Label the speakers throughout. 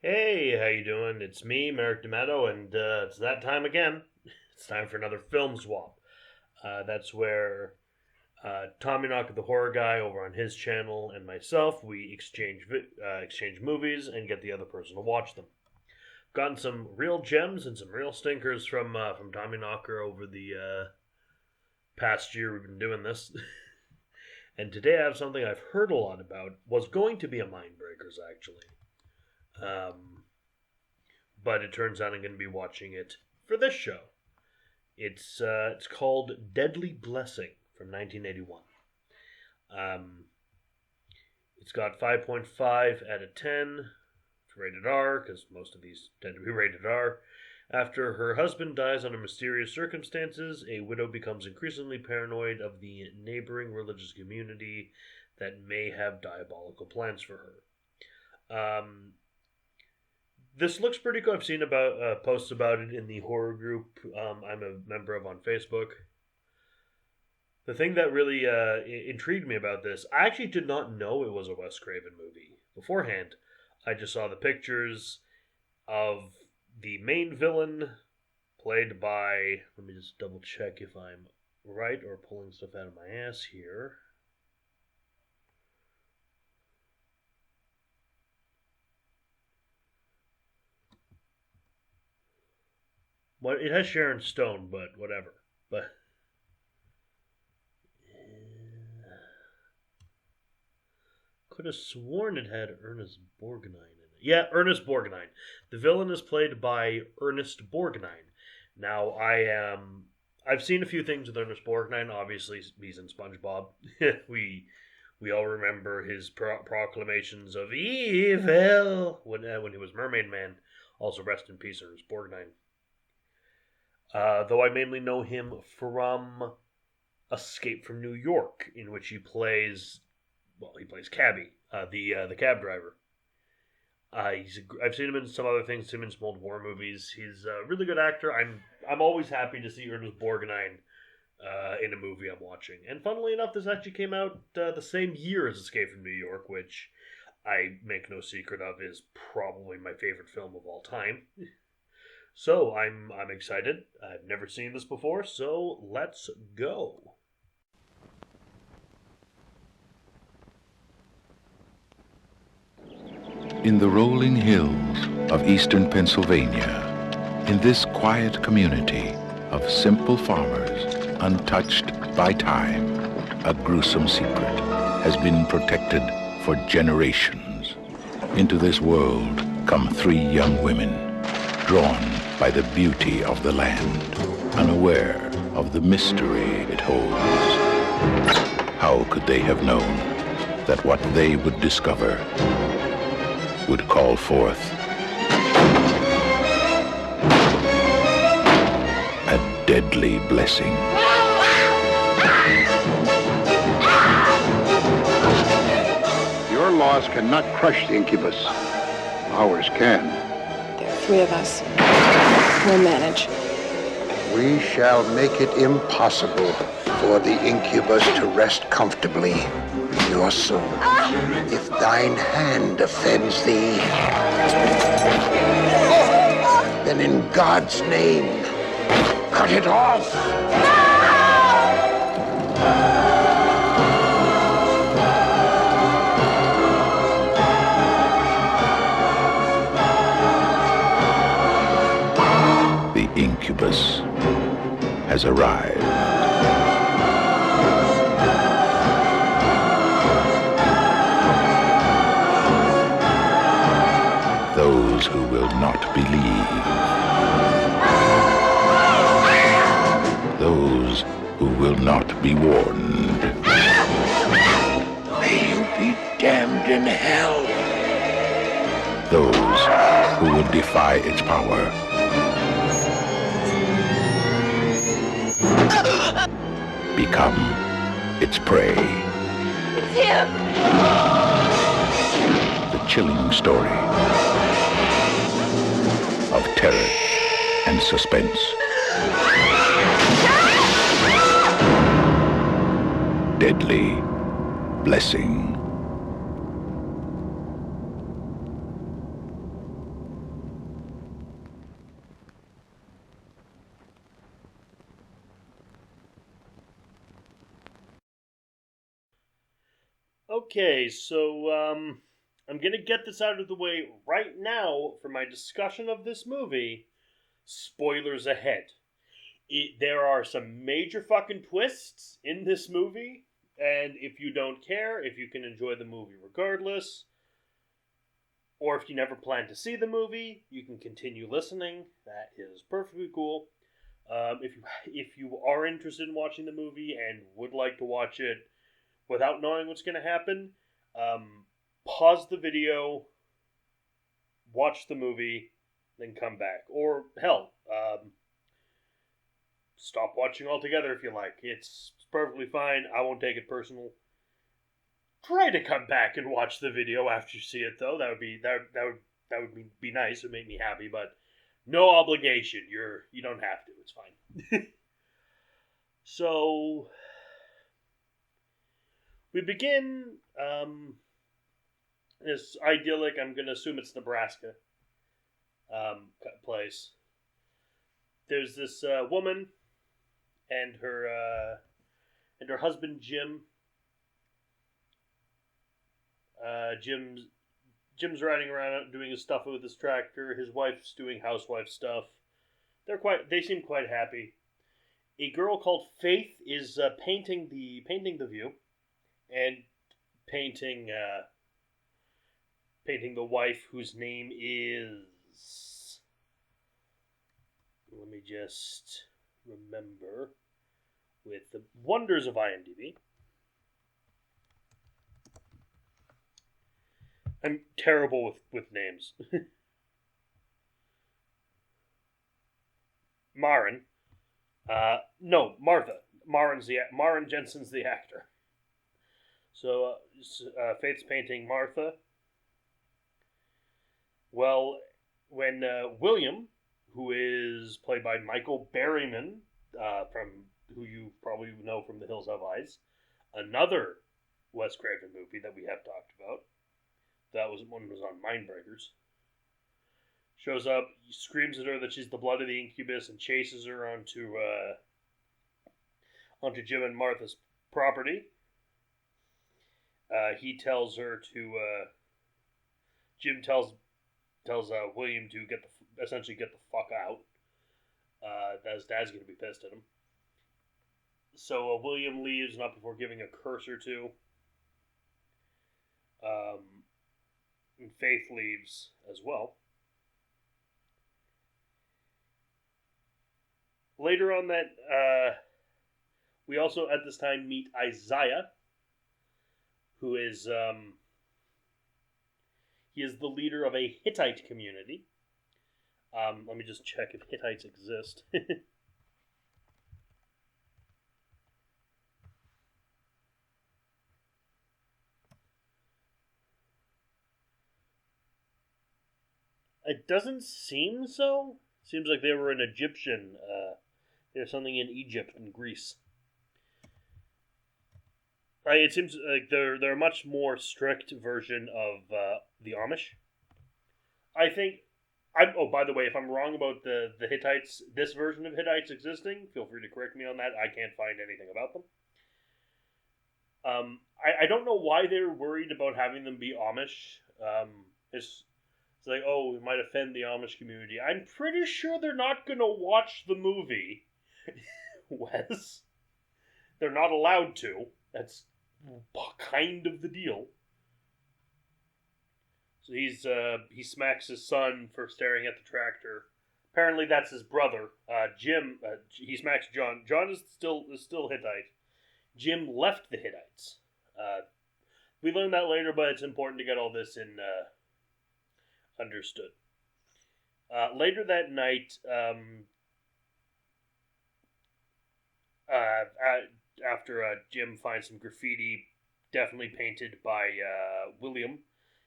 Speaker 1: Hey, how you doing? It's me, Merrick D'Amato, and it's that time again. It's time for another film swap. That's where Tommy Knocker, the horror guy, over on his channel, and myself, we exchange movies and get the other person to watch them. Gotten some real gems and some real stinkers from Tommy Knocker over the past year we've been doing this. And today I have something I've heard a lot about. Was going to be a Mindbreakers actually. Um, but it turns out I'm going to be watching it for this show. It's called Deadly Blessing from 1981. It's got 5.5 out of 10. It's rated R because most of these tend to be rated R. After her husband dies under mysterious circumstances, a widow becomes increasingly paranoid of the neighboring religious community that may have diabolical plans for her. This looks pretty cool. I've seen about posts about it in the horror group I'm a member of on Facebook. The thing that really intrigued me about this, I actually did not know it was a Wes Craven movie beforehand. I just saw the pictures of the main villain, played by, let me just double check if I'm right or pulling stuff out of my ass here. Well, it has Sharon Stone, but whatever. But could have sworn it had Ernest Borgnine in it. Yeah, Ernest Borgnine. The villain is played by Ernest Borgnine. Now, I've seen a few things with Ernest Borgnine. Obviously, he's in SpongeBob. we all remember his proclamations of evil when he was Mermaid Man. Also, rest in peace, Ernest Borgnine. Though I mainly know him from Escape from New York, in which he plays Cabby, the cab driver. I've seen him in some other things, seen him in some old war movies. He's a really good actor. I'm always happy to see Ernest Borgnine in a movie I'm watching. And funnily enough, this actually came out the same year as Escape from New York, which I make no secret of is probably my favorite film of all time. So I'm excited. I've never seen this before, so let's go.
Speaker 2: In the rolling hills of eastern Pennsylvania, in this quiet community of simple farmers, untouched by time, a gruesome secret has been protected for generations. Into this world come three young women, drawn by the beauty of the land, unaware of the mystery it holds. How could they have known that what they would discover would call forth a deadly blessing?
Speaker 3: Your laws cannot crush the incubus. Ours can.
Speaker 4: There are three of us. We'll manage.
Speaker 3: We shall make it impossible for the incubus to rest comfortably in your soul. If thine hand offends thee, then in God's name, cut it off.
Speaker 2: The incubus has arrived. Those who will not believe. Those who will not be warned.
Speaker 3: May you be damned in hell.
Speaker 2: Those who will defy its power. Become its prey.
Speaker 4: It's him!
Speaker 2: The chilling story of terror and suspense. Deadly Blessing.
Speaker 1: Okay, so I'm gonna get this out of the way right now for my discussion of this movie. Spoilers ahead. There are some major fucking twists in this movie, and if you don't care, if you can enjoy the movie regardless, or if you never plan to see the movie, you can continue listening. That is perfectly cool. If you are interested in watching the movie and would like to watch it without knowing what's going to happen, pause the video, watch the movie, then come back. Or hell, stop watching altogether if you like. It's perfectly fine. I won't take it personal. Try to come back and watch the video after you see it, though. That would be nice. It would make me happy, but no obligation. You don't have to. It's fine. So we begin this idyllic. I'm gonna assume it's Nebraska. Place. There's this woman and her husband Jim. Jim's riding around doing his stuff with his tractor. His wife's doing housewife stuff. They seem quite happy. A girl called Faith is painting the view, and painting the wife, whose name is, let me just remember, with the wonders of IMDb. I'm terrible with names. Maren. No, Martha. Maren Jensen's the actor. So Faith's painting Martha. Well, when William, who is played by Michael Berryman, from who you probably know from The Hills Have Eyes, another Wes Craven movie that we have talked about. That was on Mindbreakers. Shows up, screams at her that she's the blood of the incubus, and chases her onto Jim and Martha's property. He tells her to. Jim tells William to essentially get the fuck out. That his dad's gonna be pissed at him. So William leaves, not before giving a curse or two. And Faith leaves as well. Later on that, we also at this time meet Isaiah, who is he is the leader of a Hittite community. Let me just check if Hittites exist. It doesn't seem so. Seems like they were an Egyptian. There's something in Egypt and Greece. It seems like they're a much more strict version of the Amish. I think. Oh, by the way, if I'm wrong about the Hittites, this version of Hittites existing, feel free to correct me on that. I can't find anything about them. I don't know why they're worried about having them be Amish. It's like, oh, we might offend the Amish community. I'm pretty sure they're not going to watch the movie, Wes. They're not allowed to. That's kind of the deal. So he smacks his son for staring at the tractor. Apparently that's his brother. Jim, he smacks John. John is still Hittite. Jim left the Hittites. We learn that later, but it's important to get all this in understood. Later that night, after Jim finds some graffiti, definitely painted by William,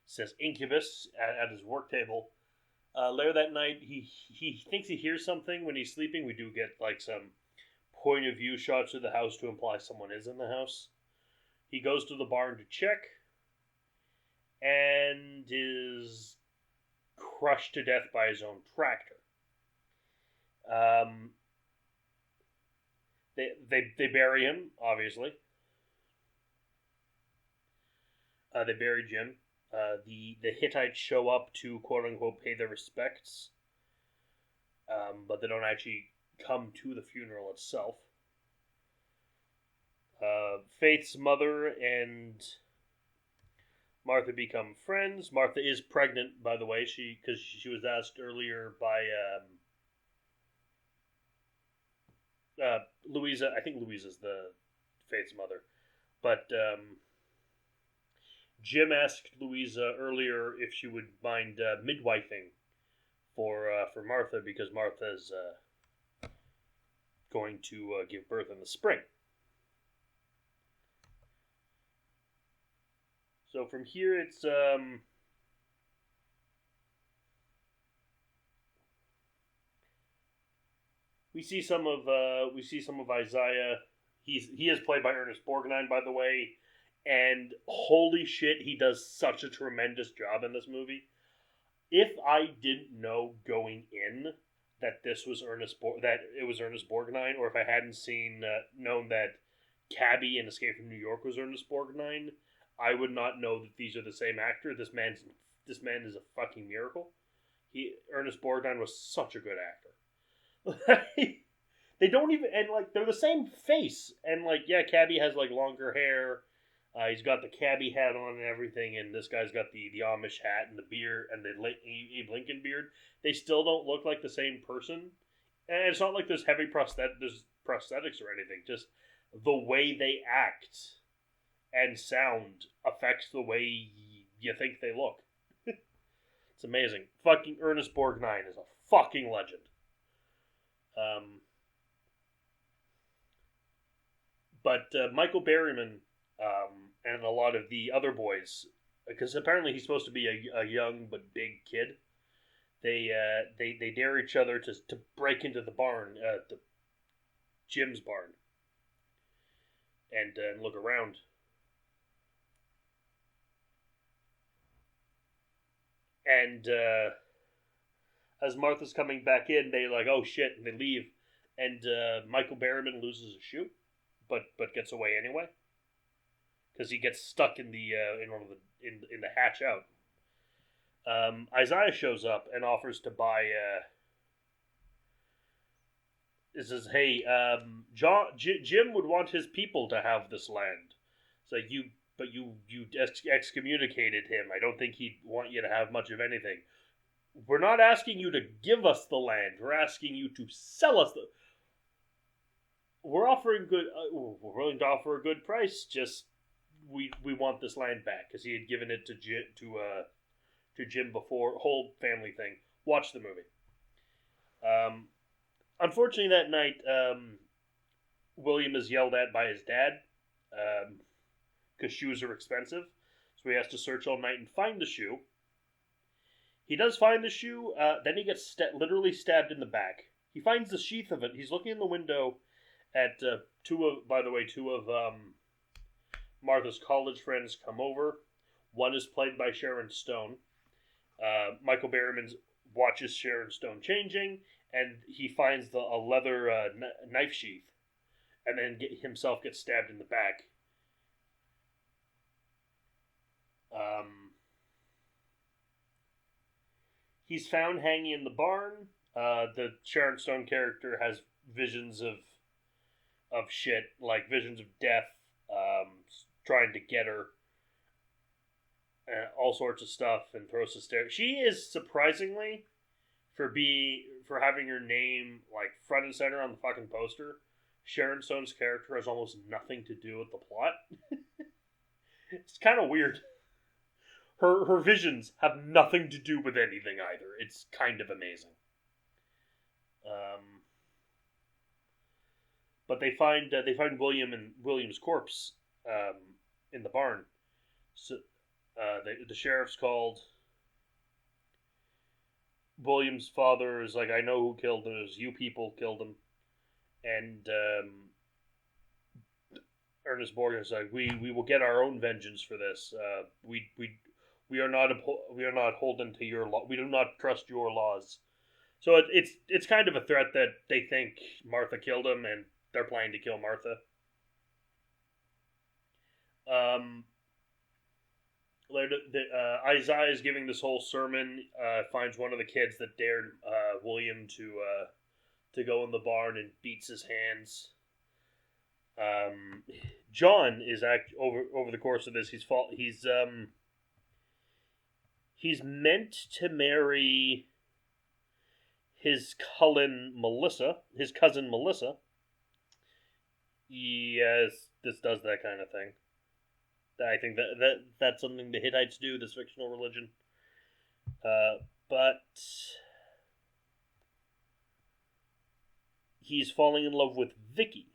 Speaker 1: says incubus at his work table. Later that night, he thinks he hears something when he's sleeping. We do get like some point of view shots of the house to imply someone is in the house. He goes to the barn to check, and is crushed to death by his own tractor. They bury him, obviously. They bury Jim. The Hittites show up to quote unquote pay their respects, but they don't actually come to the funeral itself. Faith's mother and Martha become friends. Martha is pregnant, by the way, because she was asked earlier by Louisa. I think Louisa's the Faith's mother, but Jim asked Louisa earlier if she would mind midwifing for Martha, because Martha's going to give birth in the spring. So from here, it's we see some of Isaiah. He is played by Ernest Borgnine, by the way, and holy shit, he does such a tremendous job in this movie. If I didn't know going in that this was Ernest Borgnine, or if I hadn't known that Cabby in Escape from New York was Ernest Borgnine, I would not know that these are the same actor. This man is a fucking miracle. Ernest Borgnine was such a good actor. They don't even, and like they're the same face, and like yeah, Cabby has like longer hair. He's got the Cabby hat on and everything, and this guy's got the Amish hat and the beard and the Abe Lincoln beard. They still don't look like the same person, and it's not like there's heavy prosthetics or anything. Just the way they act and sound affects the way you think they look. It's amazing. Fucking Ernest Borgnine is a fucking legend. But Michael Berryman and a lot of the other boys, because apparently he's supposed to be a young but big kid, they dare each other to break into the barn, Jim's barn, and look around. And as Martha's coming back in, they like, oh shit, and they leave. And Michael Berryman loses a shoe, but gets away anyway, because he gets stuck in the in the hatch out. Isaiah shows up and offers to buy. It says, "Hey, Jim would want his people to have this land. So you excommunicated him. I don't think he'd want you to have much of anything. We're not asking you to give us the land. We're asking you to sell us the. We're offering good. We're willing to offer a good price. Just we want this land back, because he had given it to Jim before. Whole family thing. Watch the movie. Unfortunately, that night, William is yelled at by his dad, because shoes are expensive. So he has to search all night and find the shoe. He does find the shoe. Then he gets literally stabbed in the back. He finds the sheath of it. He's looking in the window at two of Martha's college friends come over. One is played by Sharon Stone. Michael Berryman watches Sharon Stone changing, and he finds a leather knife sheath, and then himself gets stabbed in the back. He's found hanging in the barn. The Sharon Stone character has visions of shit, like visions of death, trying to get her, all sorts of stuff, and throws hysterics. She is surprisingly, for having her name like front and center on the fucking poster, Sharon Stone's character has almost nothing to do with the plot. It's kind of weird. Her visions have nothing to do with anything either. It's kind of amazing. But they find William's corpse in the barn. So the sheriff's called. William's father is like, I know who killed him. It was you people killed him. And Ernest Borgnine is like, we will get our own vengeance for this. We are not holden to your law. We do not trust your laws. So it's kind of a threat that they think Martha killed him, and they're planning to kill Martha. later, Isaiah is giving this whole sermon. Finds one of the kids that dared William to go in the barn and beats his hands. John is over the course of this. He's meant to marry his cousin Melissa. Yes, this does that kind of thing. I think that's something the Hittites do. This fictional religion, but he's falling in love with Vicky.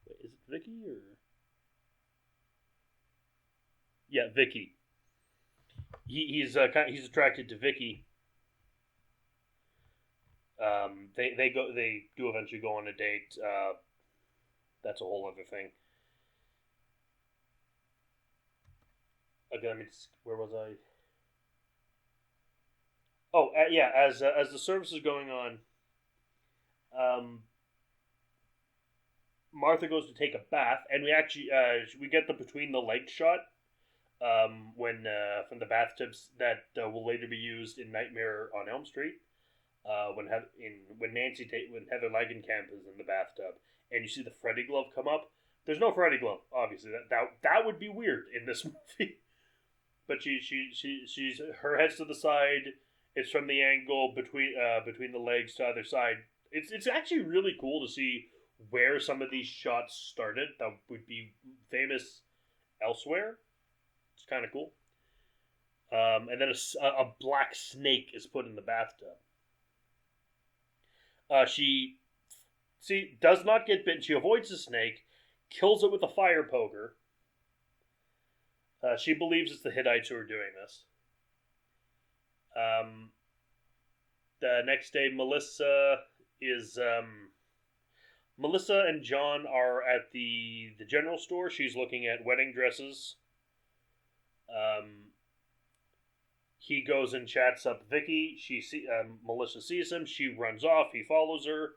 Speaker 1: Wait, is it Vicky or? Yeah, Vicky. He's attracted to Vicky. They do eventually go on a date. That's a whole other thing. Again, where was I? Oh, yeah. As the service is going on, Martha goes to take a bath, and we get the between the legs shot. When from the bathtubs that will later be used in Nightmare on Elm Street. When Heather Langenkamp is in the bathtub, and you see the Freddy glove come up. There's no Freddy glove, obviously. That would be weird in this movie. But she's her head's to the side. It's from the angle between the legs to either side. It's actually really cool to see where some of these shots started that would be famous elsewhere. It's kind of cool. And then a black snake is put in the bathtub. She does not get bitten. She avoids the snake, kills it with a fire poker. She believes it's the Hittites who are doing this. The next day, Melissa and John are at the general store. She's looking at wedding dresses. He goes and chats up Vicky. Melissa sees him. She runs off. He follows her.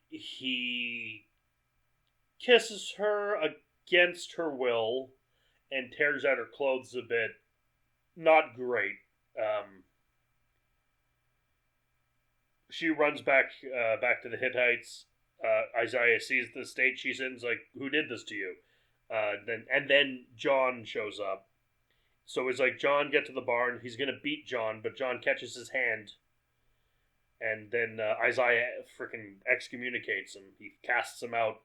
Speaker 1: He kisses her against her will and tears out her clothes a bit. Not great. She runs back to the Hittites. Isaiah sees the state she's in. He's like, "Who did this to you?" Then John shows up. So it's like, John, get to the barn. He's gonna beat John, but John catches his hand, and then Isaiah freaking excommunicates him. He casts him out.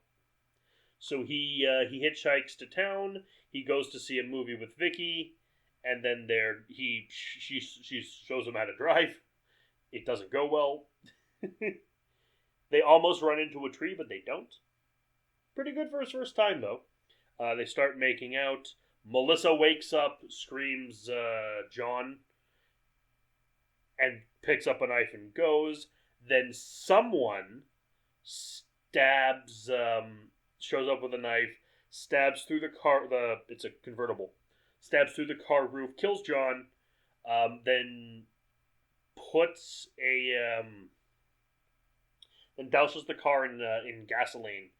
Speaker 1: So he hitchhikes to town. He goes to see a movie with Vicky, and then she shows him how to drive. It doesn't go well. They almost run into a tree, but they don't. Pretty good for his first time, though. They start making out. Melissa wakes up, screams John, and picks up a knife and goes. Then someone stabs, shows up with a knife, stabs through the car, it's a convertible, stabs through the car roof, kills John, then puts then douses the car in gasoline,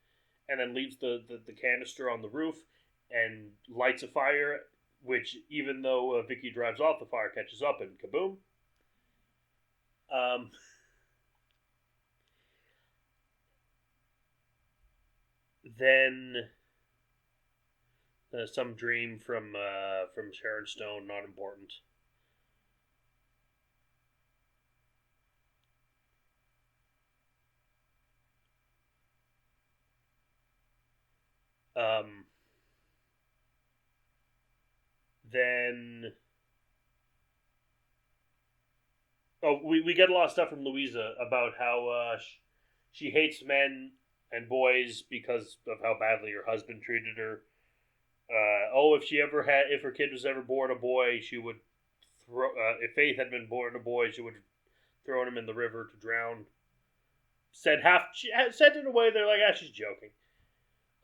Speaker 1: and then leaves the canister on the roof and lights a fire, which, even though Vicky drives off, the fire catches up and kaboom. Then some dream from Sharon Stone, not important. Then we get a lot of stuff from Louisa about how she hates men and boys because of how badly her husband treated her. If her kid was ever born a boy, she would if Faith had been born a boy, she would have thrown him in the river to drown. Said in a way they're like, she's joking.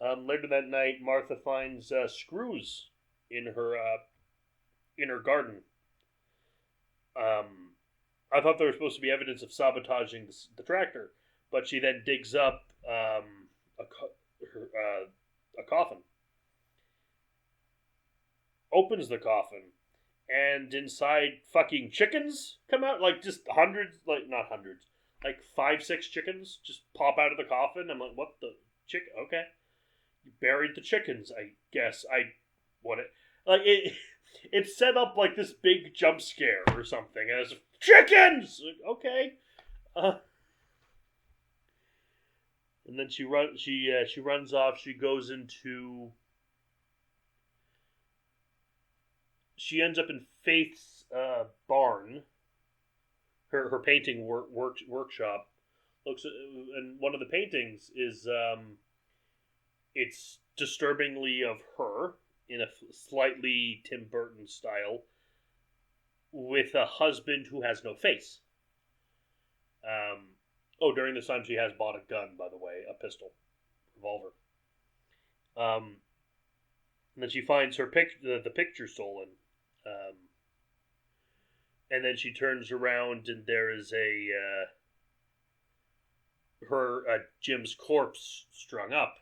Speaker 1: Later that night, Martha finds screws in her garden. I thought there was supposed to be evidence of sabotaging the tractor, but she then digs up a coffin. opens the coffin, and inside fucking chickens come out, like just hundreds, like not hundreds, like 5-6 chickens just pop out of the coffin. I'm like, what the okay. You buried the chickens, I guess. It's set up like this big jump scare or something as chickens. Like, okay. And then she runs off. She goes into. She ends up in Faith's barn. Her painting workshop. And one of the paintings is it's disturbingly of her in a slightly Tim Burton style, with a husband who has no face. During this time she has bought a gun, by the way, a pistol, revolver. And then she finds her the picture stolen. And then she turns around and there is Jim's corpse strung up.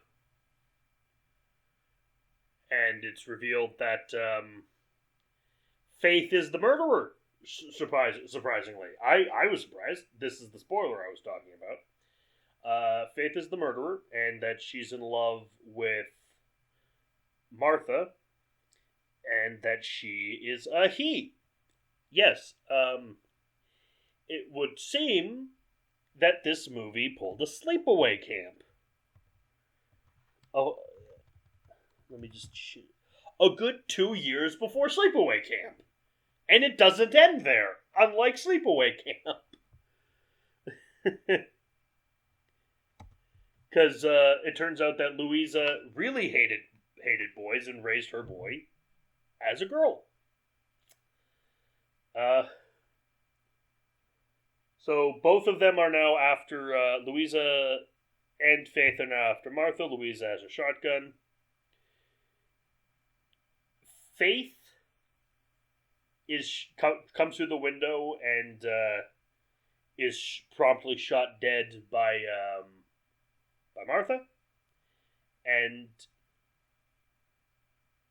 Speaker 1: And it's revealed that Faith is the murderer. Surprisingly, I was surprised. This is the spoiler I was talking about. Faith is the murderer, and that she's in love with Martha, and that she is a he. Yes, it would seem that this movie pulled a sleepaway camp. Oh, let me just shoot. A good 2 years before sleepaway camp. And it doesn't end there, unlike sleepaway camp. Because it turns out that Louisa really hated boys and raised her boy as a girl. So both of them are now after Louisa and Faith are now after Martha. Louisa has a shotgun. Faith comes through the window and is promptly shot dead by Martha.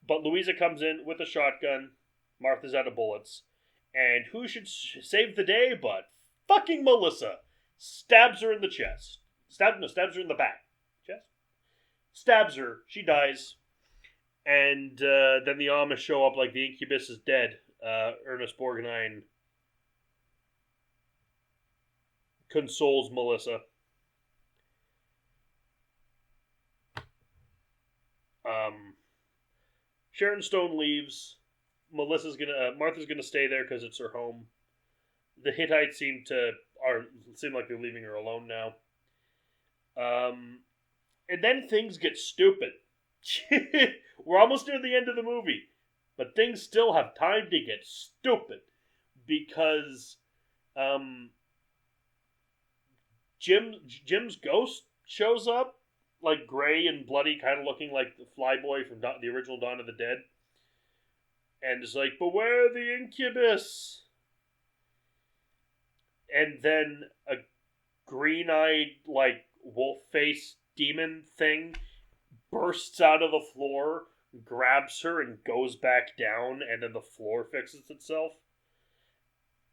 Speaker 1: But Louisa comes in with a shotgun. Martha's out of bullets. And who should save the day but fucking Melissa? Stabs her in the chest. Stabs her in the back. Chest? Stabs her. She dies. And then the Amish show up like the incubus is dead. Ernest Borgnine consoles Melissa. Sharon Stone leaves. Martha's gonna stay there because it's her home. The Hittites seem like they're leaving her alone now. And then things get stupid. We're almost near the end of the movie, but things still have time to get stupid because Jim's ghost shows up, like gray and bloody, kind of looking like the Flyboy from the original Dawn of the Dead, and is like, "Beware the incubus!" And then a green-eyed, like wolf-faced demon thing bursts out of the floor, grabs her, and goes back down, and then the floor fixes itself.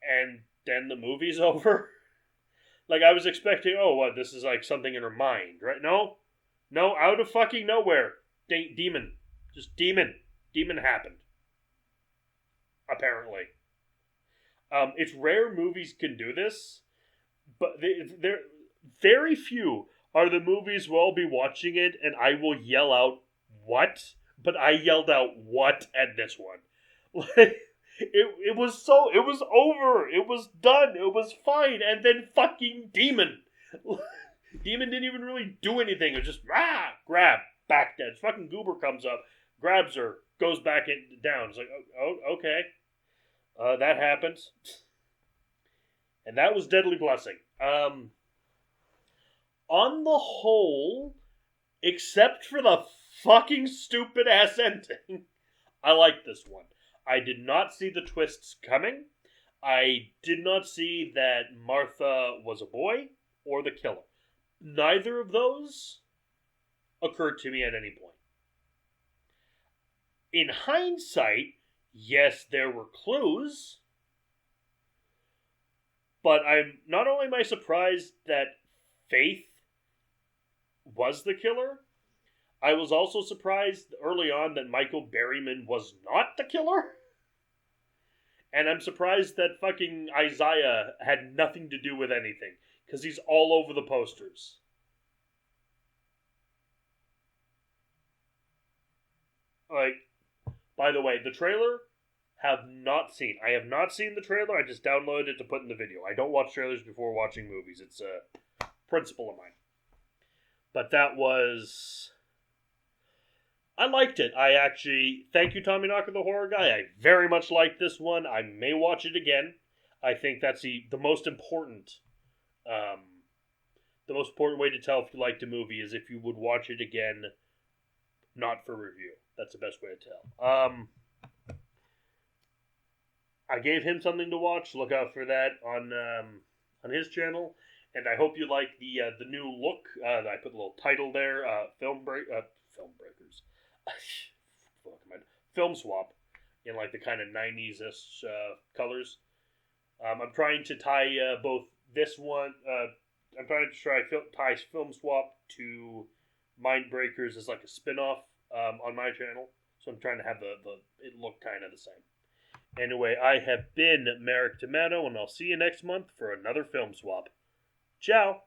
Speaker 1: And then the movie's over. Like, I was expecting, this is like something in her mind, right? No, out of fucking nowhere. Demon. Just demon. Demon happened. Apparently. It's rare movies can do this, but they're very few are the movies where I'll be watching it and I will yell out, "What?" But I yelled out, "What?" at this one. Like, it was over. It was done. It was fine. And then fucking Demon. Demon didn't even really do anything. It was just, grab, back dead. Fucking Goober comes up, grabs her, goes back down. It's like, okay. That happens. And that was Deadly Blessing. On the whole, except for the fucking stupid ass ending, I like this one. I did not see the twists coming. I did not see that Martha was a boy or the killer. Neither of those occurred to me at any point. In hindsight, yes, there were clues, but I'm not only am I surprised that Faith was the killer, I was also surprised early on that Michael Berryman was not the killer. And I'm surprised that fucking Isaiah had nothing to do with anything, because he's all over the posters. Like, by the way, the trailer, have not seen. I have not seen the trailer, I just downloaded it to put in the video. I don't watch trailers before watching movies. It's a principle of mine. But that was... I liked it. I actually... Thank you, Tommy Knocker, the horror guy. I very much liked this one. I may watch it again. I think that's the most important... the most important way to tell if you liked a movie is if you would watch it again, not for review. That's the best way to tell. I gave him something to watch. Look out for that on his channel. And I hope you like the new look. I put a little title there. Film Breakers. Film Swap. In like the kind of 90s-ish colors. I'm trying to tie both this one. I'm trying to tie Film Swap to Mind Breakers as like a spin-off on my channel. So I'm trying to have it look kind of the same. Anyway, I have been Merrick Tomato, and I'll see you next month for another Film Swap. Ciao!